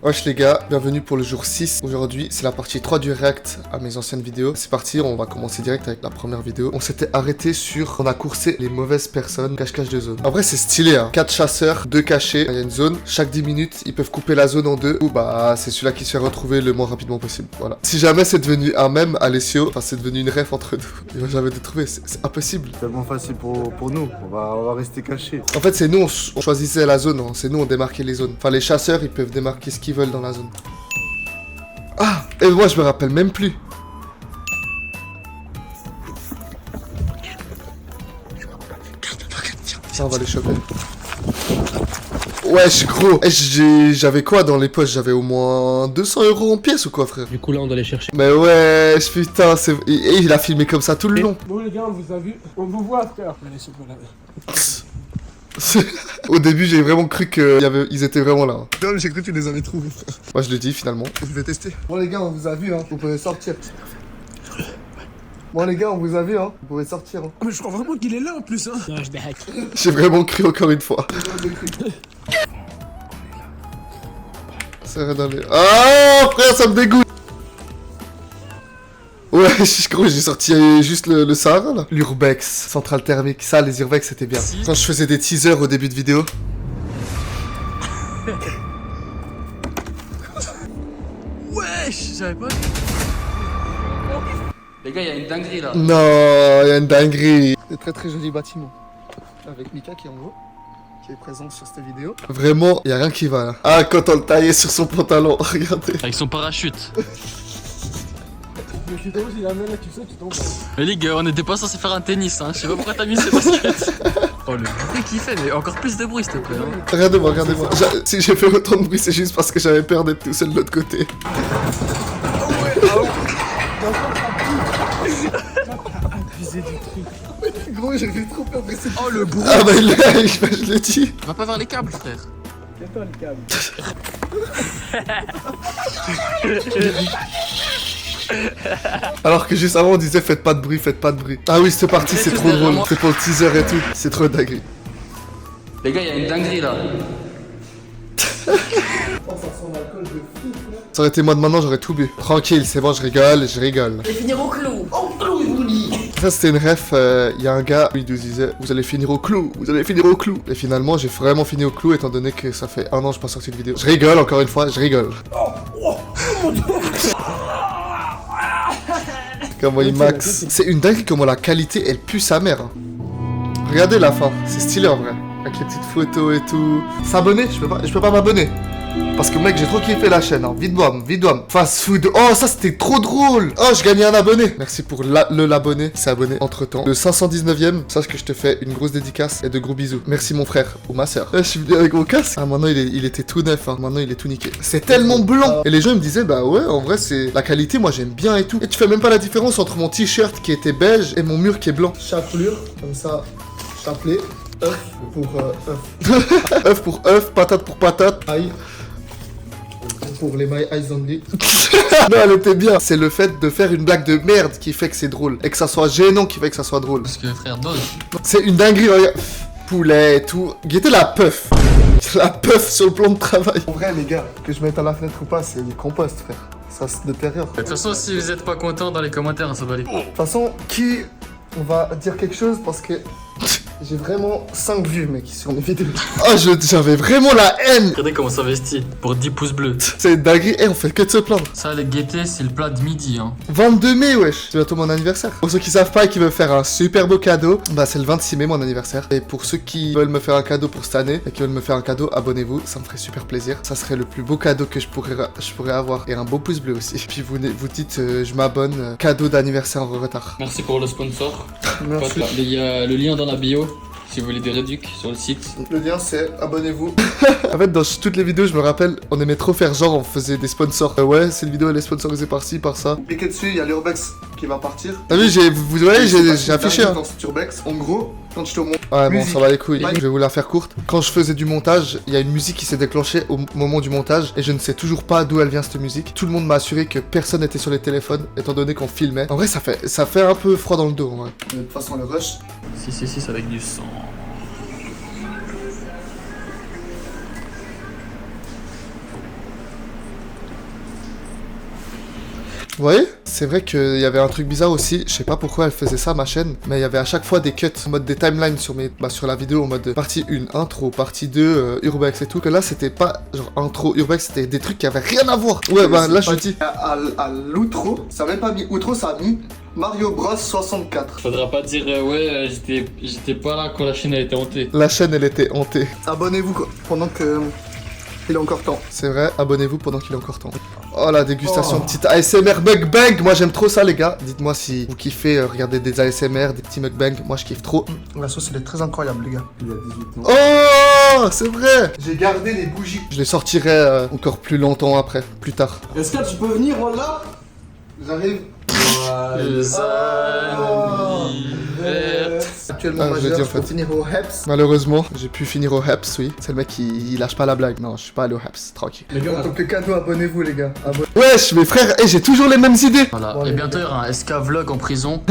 Wesh les gars, bienvenue pour le jour 6. Aujourd'hui, c'est la partie 3 du react à mes anciennes vidéos. C'est parti, on va commencer direct avec la première vidéo. On s'était arrêté sur... On a coursé les mauvaises personnes, cache-cache de zone. En vrai, c'est stylé, hein. 4 chasseurs, 2 cachés. Il y a une zone. Chaque 10 minutes, ils peuvent couper la zone en deux. Ou bah, c'est celui-là qui se fait retrouver le moins rapidement possible. Voilà. Si jamais c'est devenu un mème, Alessio, enfin, c'est devenu une ref entre nous. Il va jamais te trouver, c'est impossible. C'est tellement facile pour nous, on va rester cachés. En fait, c'est nous, on choisissait la zone. Hein. C'est nous, on démarquait les zones. Enfin, les chasseurs, ils peuvent démarquer ce qu'ils veulent dans la zone. Ah! Et moi, je me rappelle même plus. Ça, on va les choper. Wesh, gros. J'avais quoi dans les poches? J'avais au moins 200 € en pièces ou quoi, frère? Du coup, là, on doit les chercher. Mais wesh, putain, c'est... Et il a filmé comme ça tout le long. Bon les gars, on vous a vu, on vous voit frère. Allez, c'est pas là. Au début, j'ai vraiment cru qu'ils étaient vraiment là. Non, j'ai cru que tu les avais trouvés, frère. Moi, je le dis finalement. Je vais tester. Bon, les gars, on vous a vu, hein. Vous pouvez sortir. Bon, les gars, on vous a vu, hein. Vous pouvez sortir. Hein. Mais je crois vraiment qu'il est là en plus, hein. Non, je hack. J'ai vraiment cru encore une fois. Ça va dans les... Oh, frère, ça me dégoûte. Ouais, gros, j'ai sorti juste le Sahara, là. L'Urbex, centrale thermique. Ça, les Urbex, c'était bien. Quand je faisais des teasers au début de vidéo. Wesh, j'avais pas vu. Les gars, il y a une dinguerie là. Non, il y a une dinguerie. C'est très très joli bâtiment. Avec Mika qui est en haut, qui est présent sur cette vidéo. Vraiment, il y a rien qui va là. Ah, quand on le taillait sur son pantalon, regardez. Avec son parachute. Mais je suis tombé, si jamais là tu sais, tu tombes. Mais les gars, on était pas censé faire un tennis, hein. Je sais pas pourquoi t'as mis ces baskets. Oh le bruit qu'il fait, mais encore plus de bruit s'il te plaît. Hein. Regardez-moi, regardez-moi. Si j'ai fait autant de bruit, c'est juste parce que j'avais peur d'être tout seul de l'autre côté. Gros, j'avais trop peur de rester. Oh le bruit. Ah bah je l'ai dit. Va pas vers les câbles, frère. C'est toi le câble. Alors que juste avant on disait faites pas de bruit, faites pas de bruit. Ah oui, cette partie c'est trop drôle. C'est pour le teaser et tout. C'est trop dingue. Les gars, il y a une dinguerie là. Ça aurait été moi de maintenant, j'aurais tout bu. Tranquille, c'est bon, je rigole, je rigole. Et finir au clou. Au clou, il vous dit. Ça c'était une ref, il y a un gars, il nous disait vous allez finir au clou, vous allez finir au clou. Et finalement j'ai vraiment fini au clou étant donné que ça fait un an que je n'ai pas sorti de vidéo. Je rigole encore une fois, je rigole. Comment il max. C'est une dingue comment la qualité elle pue sa mère. Hein. Regardez la fin, c'est stylé en vrai. Avec les petites photos et tout. S'abonner, je peux pas m'abonner. Parce que mec, j'ai trop kiffé la chaîne, hein. Vite-moi. Fast food. Oh, ça c'était trop drôle. Oh, je gagnais un abonné. Merci pour l'abonné qui s'est abonné entre temps. Le 519ème, sache que je te fais une grosse dédicace et de gros bisous. Merci mon frère ou ma soeur. Je suis venu avec mon casque. Ah, maintenant il était tout neuf, hein. Maintenant il est tout niqué. C'est tellement blanc. Et les gens ils me disaient, bah ouais, en vrai, c'est la qualité, moi j'aime bien et tout. Et tu fais même pas la différence entre mon t-shirt qui était beige et mon mur qui est blanc. Chapelure, comme ça, chapelet. œuf pour œuf. Œuf pour œuf, patate pour patate. Aïe. Pour les my eyes only. Non, elle était bien. C'est le fait de faire une blague de merde qui fait que c'est drôle. Et que ça soit gênant qui fait que ça soit drôle. Parce que frère, dose. C'est une dinguerie, regarde. Poulet et tout. Guettez la puff. La puff sur le plan de travail. En vrai, les gars, que je mette à la fenêtre ou pas, c'est du compost, frère. Ça se détériore. De toute façon, si vous êtes pas content dans les commentaires, ça va aller. De toute façon, qui... On va dire quelque chose parce que... J'ai vraiment 5 vues, mec, sur mes vidéos. Oh, j'avais vraiment la haine. Regardez comment ça investit pour 10 pouces bleus. C'est une dinguerie. Eh, on fait que de se plaindre. Ça, les gaietés, c'est le plat de midi, hein. 22 mai, wesh. C'est bientôt mon anniversaire. Pour ceux qui savent pas et qui veulent faire un super beau cadeau, bah c'est le 26 mai mon anniversaire. Et pour ceux qui veulent me faire un cadeau pour cette année et qui veulent me faire un cadeau, abonnez-vous, ça me ferait super plaisir. Ça serait le plus beau cadeau que je pourrais avoir. Et un beau pouce bleu aussi. Puis vous dites, je m'abonne, cadeau d'anniversaire en retard. Merci pour le sponsor. Merci. Il y a le lien dans la bio. Si vous voulez des réducs sur le site. Le lien c'est abonnez-vous. En fait dans toutes les vidéos je me rappelle on aimait trop faire genre on faisait des sponsors. Ouais cette vidéo elle est sponsorisée par ci par ça. Cliquez dessus il y a l'Urbex qui va partir. T'as vu vous voyez j'ai affiché hein. Urbex en gros quand je te montre. Ouais bon ça va les couilles. Je vais vous la faire courte. Quand je faisais du montage il y a une musique qui s'est déclenchée au moment du montage et je ne sais toujours pas d'où elle vient cette musique. Tout le monde m'a assuré que personne n'était sur les téléphones étant donné qu'on filmait. En vrai ça fait un peu froid dans le dos en vrai. De toute façon le rush. 6 avec du sang. Vous voyez? C'est vrai qu'il y avait un truc bizarre aussi, je sais pas pourquoi elle faisait ça ma chaîne, mais il y avait à chaque fois des cuts en mode des timelines sur sur la vidéo en mode partie 1, intro, partie 2, urbex et tout, que là c'était pas genre intro, urbex, c'était des trucs qui avaient rien à voir. Ouais bah là je dis... À l'outro, ça a même pas mis outro, ça a mis Mario Bros 64. Faudra pas dire ouais, j'étais pas là quand la chaîne a été hantée. La chaîne elle était hantée. Abonnez-vous quoi, pendant que il est encore temps. C'est vrai, abonnez-vous pendant qu'il est encore temps. Oh la dégustation, petite ASMR mukbang. Moi j'aime trop ça les gars. Dites-moi si vous kiffez regarder des ASMR, des petits mukbangs. Moi je kiffe trop. La sauce elle est très incroyable les gars. Il y a 18 ans. Oh c'est vrai. J'ai gardé les bougies. Je les sortirai encore plus longtemps après, plus tard. Est-ce que tu peux venir, voilà? J'arrive. Actuellement, Ah, moi, je l'ai dit, en je peux fait. finir au HEPS. Malheureusement, j'ai pu finir au HEPS, oui. C'est le mec qui lâche pas la blague. Non, je suis pas allé au HEPS, tranquille. Les gars, En tant que cadeau, abonnez-vous les gars. Wesh, mes frères, j'ai toujours les mêmes idées. Voilà, Bon, et les bientôt il y aura un SK vlog en prison.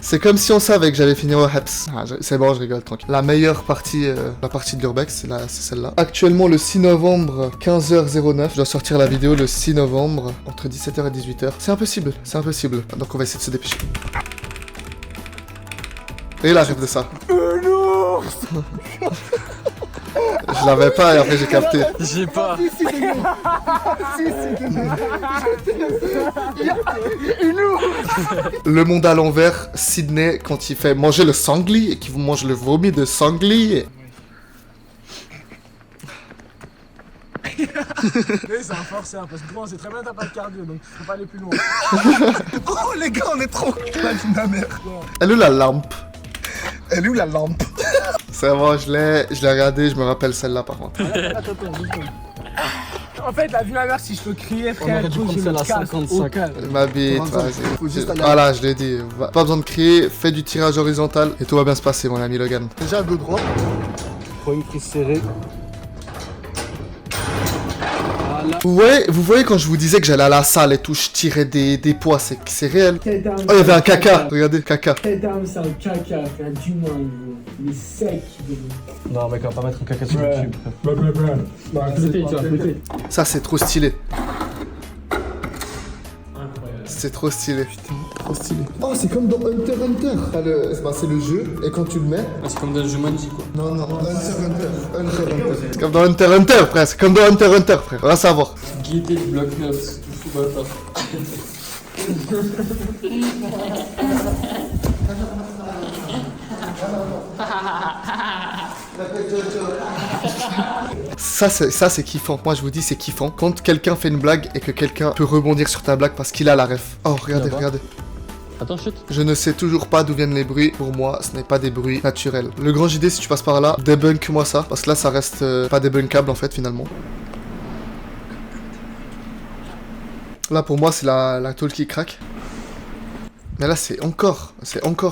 C'est comme si on savait que j'allais finir au HEPS. Ah, c'est bon, je rigole, tranquille. La meilleure partie, la partie de l'urbex, c'est celle-là. Actuellement, le 6 novembre, 15h09. Je dois sortir la vidéo le 6 novembre, entre 17h et 18h. C'est impossible, c'est impossible. Donc on va essayer de se dépêcher. Et il arrive de ça. non. Je l'avais pas et après j'ai capté. J'ai pas. Le monde à l'envers, Sydney, quand il fait manger le sanglier et qu'il vous mange le vomi de sanglier. Mais c'est un forceur parce que bon, c'est très bien, t'as pas de cardio donc faut pas aller plus loin. Oh les gars, on est trop. La vie de ma mère. Elle est où la lampe? Elle est où la lampe? C'est bon, je l'ai regardé, je me rappelle celle-là par contre. En fait, la vie de ma mère, si je peux crier, frère, aurait dû prendre celle à 55. Ma bite, Faut juste vas-y. aller- Voilà, je l'ai dit. Pas besoin de crier, fais du tirage horizontal et tout va bien se passer, mon ami Logan. Déjà dos droit. Prends une prise serrée. Vous voyez quand je vous disais que j'allais à la salle et tout, je tirais des poids, c'est réel. Oh, il y avait un caca, regardez, caca. Cette arme, c'est un caca, frère, du moins, il est sec. Non, mec, on va pas mettre un caca sur Ouais. YouTube. Ça, c'est trop stylé. C'est trop stylé. Trop stylé. Oh, c'est comme dans Hunter x Hunter. C'est le jeu et quand tu le mets. C'est comme dans le Jumanji quoi. Non, Hunter x Hunter. C'est comme dans Hunter x Hunter, frère. C'est comme dans Hunter x Hunter, frère. On va savoir. Guetté du bloc 9, c'est tout fou bâtard. Ça, c'est kiffant. Moi, je vous dis, c'est kiffant. Quand quelqu'un fait une blague et que quelqu'un peut rebondir sur ta blague parce qu'il a la ref. Oh, regardez, Là-bas. regardez. Attends, chut. Je ne sais toujours pas d'où viennent les bruits. Pour moi, ce n'est pas des bruits naturels. Le grand JD, si tu passes par là, débunk-moi ça. Parce que là, ça reste pas débunkable, en fait, finalement. Là, pour moi, c'est la tôle qui craque. Mais là, c'est encore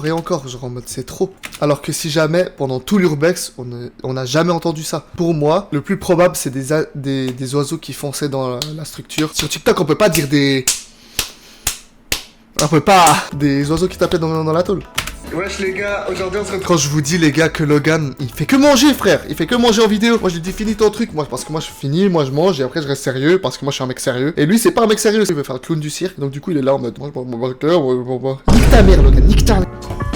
et encore, genre en mode c'est trop. Alors que si jamais, pendant tout l'urbex, on n'a jamais entendu ça. Pour moi, le plus probable, c'est des oiseaux qui fonçaient dans la structure. Sur TikTok, on peut pas dire des... On peut pas... Des oiseaux qui tapaient dans la tôle. Wesh les gars, aujourd'hui on se retrouve. Quand je vous dis, les gars, que Logan, il fait que manger, frère. Il fait que manger en vidéo. Moi, je lui dis, finis ton truc. Moi, parce que moi, je finis, moi, je mange et après, je reste sérieux parce que moi, je suis un mec sérieux. Et lui, c'est pas un mec sérieux. Il veut faire le clown du cirque. Donc, du coup, il est là en mode, moi, je vais mon marqueur, nique ta mère, Logan, nique ta mère.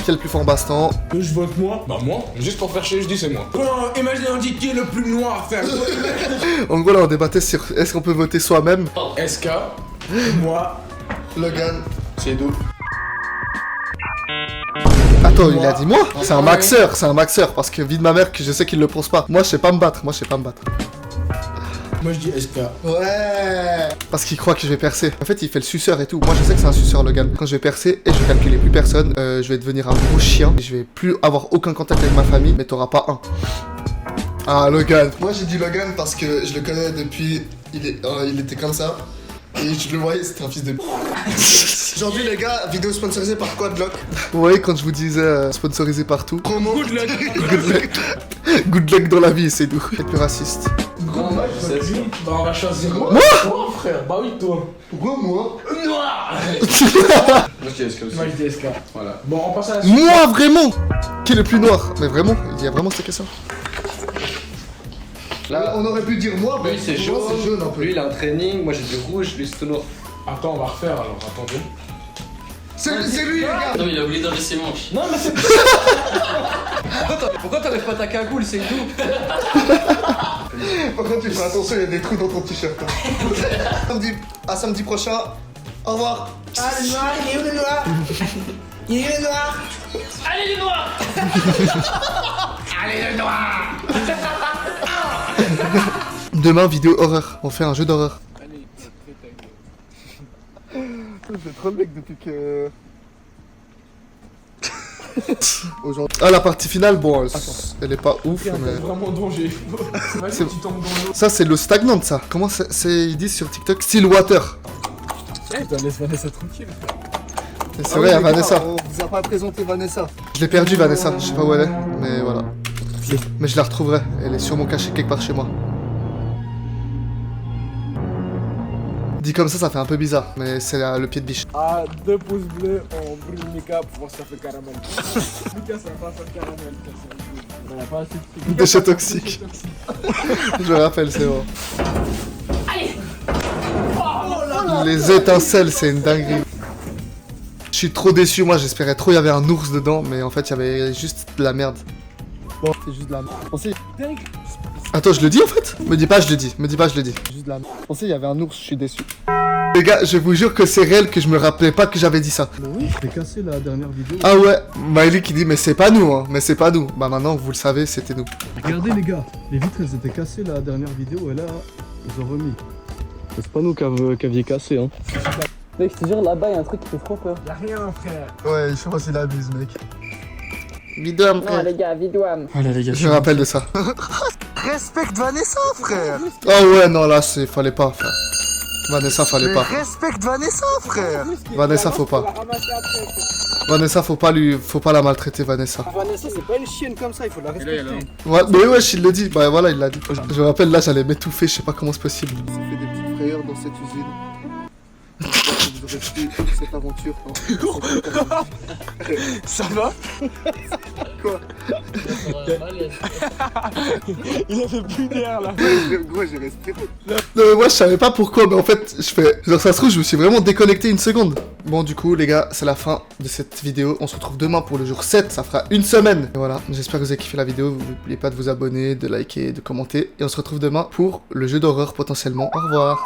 Qui est le plus fort en baston? Je vote moi. Bah moi, juste pour faire chier, je dis c'est moi. Oh, imaginez on dit qui est le plus noir, frère. En gros, là, on débattait sur est-ce qu'on peut voter soi-même. SK, moi, Logan. c'est d'où. Attends, il a dit moi? C'est un maxeur, parce que vie de ma mère que je sais qu'il le pense pas. Moi, je sais pas me battre, Moi je dis SK. Ouais. Parce qu'il croit que je vais percer. En fait, il fait le suceur et tout. Moi, je sais que c'est un suceur, Logan. Quand je vais percer et je vais calculer plus personne, je vais devenir un gros chien. Je vais plus avoir aucun contact avec ma famille, mais t'auras pas un. Ah, Logan. Moi j'ai dit Logan parce que je le connais depuis. Il était comme ça. Et je le voyais, c'était un fils de. Aujourd'hui les gars, vidéo sponsorisée par Quadlock. Vous voyez, quand je vous disais sponsorisé partout. Promo. Good luck. Good luck dans la vie, c'est doux. Et plus raciste. Bah on va choisir moi. Toi frère, bah oui toi. Pourquoi moi? Noir. Moi je dis SK aussi. Moi, je dis SK. Voilà. Bon on passe à la suite. Moi, vraiment? Qui est le plus noir? Mais vraiment, il y a vraiment cette question. On aurait pu dire moi, mais Lui c'est pour moi, jaune, c'est jaune un peu. lui il a un training, moi j'ai du rouge, lui c'est tout noir. Attends, on va refaire alors, attendez. C'est lui, les gars. Non, il a oublié d'enlever ses manches. Non, mais c'est. Pourquoi t'enlèves pas ta cagoule, c'est tout? Par contre, tu fais attention, il y a des trous dans ton t-shirt. À samedi prochain. Au revoir. Ah, le noir, il est où le noir? Il est où le noir? Allez, les noirs! Allez, le noir! Demain, vidéo horreur. On fait un jeu d'horreur. Allez, fais ta gueule. J'ai trop le mec depuis que. Aujourd'hui. Ah, la partie finale, bon, elle est pas ouf, T'es mais... vraiment danger. Vas-y, C'est- tu tombes dans l'eau. Ça, c'est l'eau stagnante, ça. Comment ils disent sur TikTok? Still water. Eh, t'en laisse Vanessa tranquille. Et c'est vrai, il y a Vanessa. On vous a pas présenté Vanessa. Je l'ai perdu, Vanessa. Je sais pas où elle est, mais voilà. Mais je la retrouverai. Elle est sûrement cachée quelque part chez moi. Dit comme ça fait un peu bizarre, mais c'est le pied de biche. Ah, 2 pouces bleus, on brûle Mika pour voir si ça fait caramel. Mika, ça va pas faire caramel. On a pas assez de trucs. Déchets toxiques. Je me rappelle, c'est bon. Les étincelles, c'est une dinguerie. Je suis trop déçu, moi j'espérais trop il y avait un ours dedans, mais en fait il y avait juste de la merde. Bon, c'est juste de la merde. Pensez, Attends, je le dis en fait? Me dis pas, je le dis. Me dis pas, je le dis. juste de la merde. Pensez, il y avait un ours, je suis déçu. Les gars, je vous jure que c'est réel que je me rappelais pas que j'avais dit ça. Bah oui, je t'ai cassé la dernière vidéo. Ah ouais, Miley qui dit mais c'est pas nous, hein, mais c'est pas nous. Bah maintenant vous le savez, c'était nous. Regardez les gars, les vitres elles étaient cassées la dernière vidéo et là, ils ont remis. C'est pas nous qui aviez cassé hein. Mec, je te jure, là-bas, il y a un truc qui fait trop peur. Y'a rien, frère. Ouais, je pense qu'il abuse, mec. Vidouam, Non, frère. les gars, vidouam. Allez, les gars, Je me rappelle de ça. Respecte Vanessa, frère. Oh ouais, non là, fallait pas, frère. Vanessa, fallait pas. Respecte Vanessa, frère. Vanessa, faut pas. La ramasser après. Vanessa, faut pas la maltraiter, Vanessa. Vanessa, c'est pas une chienne comme ça, il faut la respecter. Ouais, mais wesh, il le dit. Bah voilà, il l'a dit. Je me rappelle, là, j'allais m'étouffer, je sais pas comment c'est possible. On s'est fait des petites frayeurs dans cette usine. J'espère que vous aurez pris cette aventure. Ça va? Il a fait plus d'air là. Gros, j'ai respiré. Non mais moi je savais pas pourquoi, mais en fait je fais... Genre ça se trouve je me suis vraiment déconnecté une seconde. Bon du coup les gars, c'est la fin de cette vidéo. On se retrouve demain pour le jour 7, ça fera une semaine. Et voilà, j'espère que vous avez kiffé la vidéo. N'oubliez pas de vous abonner, de liker, de commenter. Et on se retrouve demain pour le jeu d'horreur potentiellement. Au revoir.